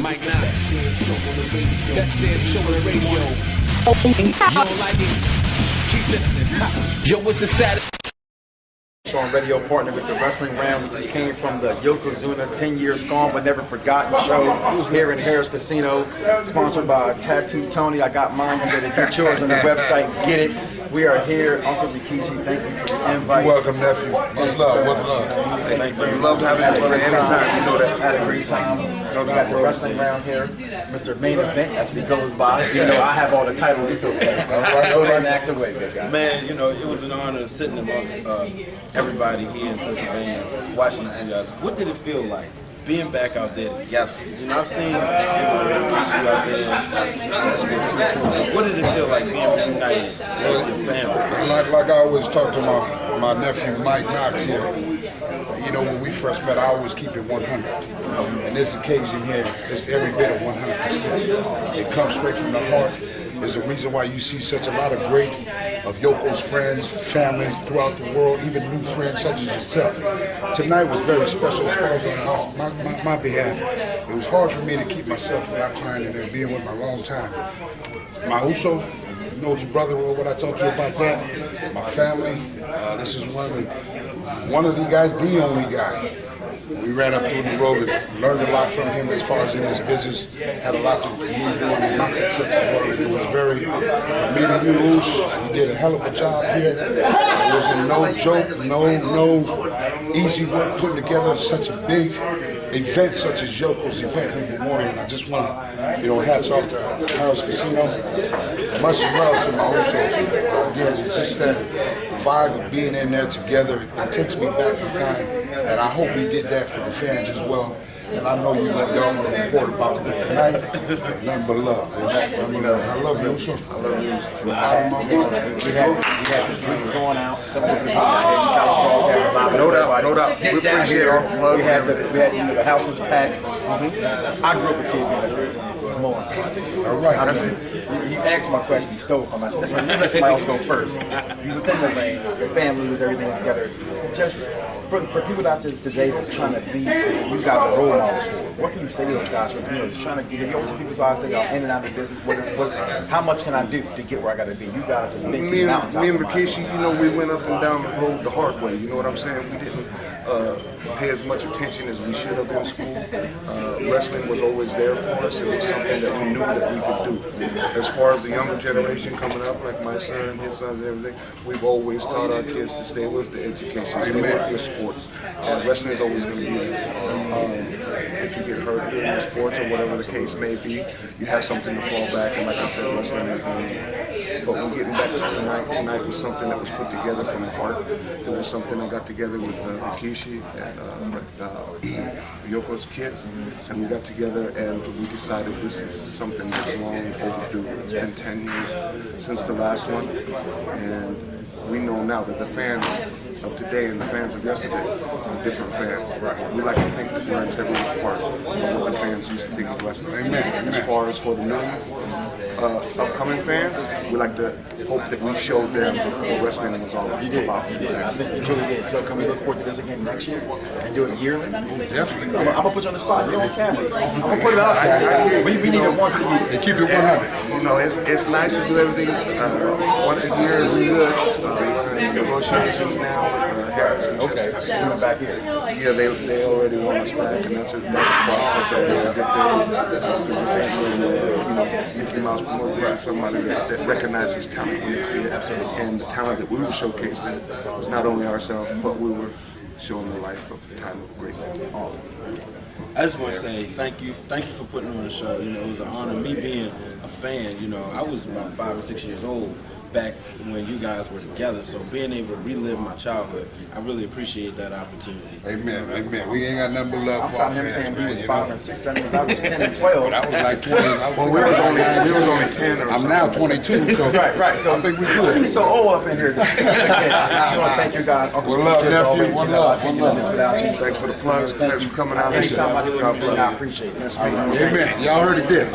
Mike Knoxxx. Backstage show on the radio. You don't like it? Keep listening. Yo, what's the Saturday? On radio partner with the Wrestling Round. We just came from the Yokozuna 10 Years Gone But Never Forgotten show here in Harris Casino, sponsored by Tattoo Tony. I got mine. You better get yours on the website. Get it. We are here. Uncle Rikishi, thank you for the invite. You're welcome, nephew. Much love. Much love. Thank you. Love having you, brother. Anytime. You know that. Had a great time. We got the Wrestling Round here. Mr. Main Event actually goes by. You know, I have all the titles. It's okay. Go ahead and ask away, big guy. Man, you know, it was an honor sitting amongst everybody here in Pennsylvania, watching you guys. What did it feel like being back out there together? You know, I've seen RIKISHI out there. What did it feel like being reunited with your family? Like I always talk to my nephew Mike Knoxxx here. You know, when we first met, I always keep it 100. And this occasion here is every bit of 100%. It comes straight from the heart. There's a reason why you see such a lot of great of Yoko's friends, family throughout the world, even new friends such as yourself. Tonight was very special as far as on my behalf. It was hard for me to keep myself from not crying and then being with my long time. My Uso, you know, your brother, what I talked to you about that. My family, this is one of the guys, the only guy. We ran up through the road and learned a lot from him as far as in this business. Had a lot to do doing my success as well. It was very meeting you, Uso. You did a hell of a job here. It was no joke, no easy work putting together such a big event such as Yoko's event in Memorial. And I just want to, you know, hats off to Harris Casino. Much love to my Uso. Again, it's just that vibe of being in there together. It takes me back in time. And I hope we did that for the fans as well. And I know y'all want to report about it tonight. Nothing but love. I love you, Uso. I love you from the bottom of my heart. We had the tweets going out. No doubt, no doubt. Get down here. We had the house was packed. I grew up a kid being a small spot. All right. I mean, you asked my question, you stole from us. That's why you let somebody else go first. You was in the lane, your family was everything together. Just for people out there today that's trying to be, you guys are role models for. What can you say to those guys? For, you know, just trying to get, you know, some people's eyes they are in and out of the business. How much can I do to get where I got to be? You guys are big. Me and Rikishi, you know, we went up and down the road the hard way. You know what I'm saying? We didn't pay as much attention as we should have in school. Wrestling was always there for us. It was something that we knew that we could do. As far as the younger generation coming up, like my son, his sons, and everything, we've always taught our kids to stay with the education, stay with the sports. And wrestling is always going to be there. If you get hurt in the sports or whatever the case may be, you have something to fall back. And like I said, wrestling is going to be. But we're getting back to tonight. Tonight was something that was put together from the heart. It was something I got together with Rikishi and Yoko's kids, and we got together and we decided this is something that's long overdue. It's been 10 years since the last one, and we know now that the fans of today and the fans of yesterday are different fans. We like to think that we're an integral part of what the fans used to think of wrestling. Amen. As far as for the new upcoming fans, we like to hope that we showed them what wrestling was all about. You did. I think you truly did. So can we look forward to this again next year and do it yearly? Definitely. I'm gonna put you on the spot. You're on camera. I'm gonna put it out there. We need it once a year. And keep it 100. You know, it's nice to do everything once a year is good. Negotiations now with Harris and Chester. Coming back here. Yeah, they already want us back, and that's a process. It's a good thing because this ain't really, Mickey Mouse promote. This is somebody that recognizes talent when they see it, and the talent that we were showcasing was not only ourselves, but we were showing the life of a time of greatness. I just want to say thank you for putting on the show. You know, it was an honor. Me being a fan, you know, I was about 5 or 6 years old back when you guys were together, so being able to relive my childhood, I really appreciate that opportunity. Amen, amen. We ain't got nothing but love for our fans, saying man. he was 5 and 6. That means I was 10 and 12. I was like 20. Well, we was only 10. I'm now 22, so right. So I think we good. He's so old up in here. I just want to thank you guys. One love, nephew. One love. Thanks for the plugs. Thanks for coming out. Anytime I do anything, I appreciate it. Amen. Y'all heard it there.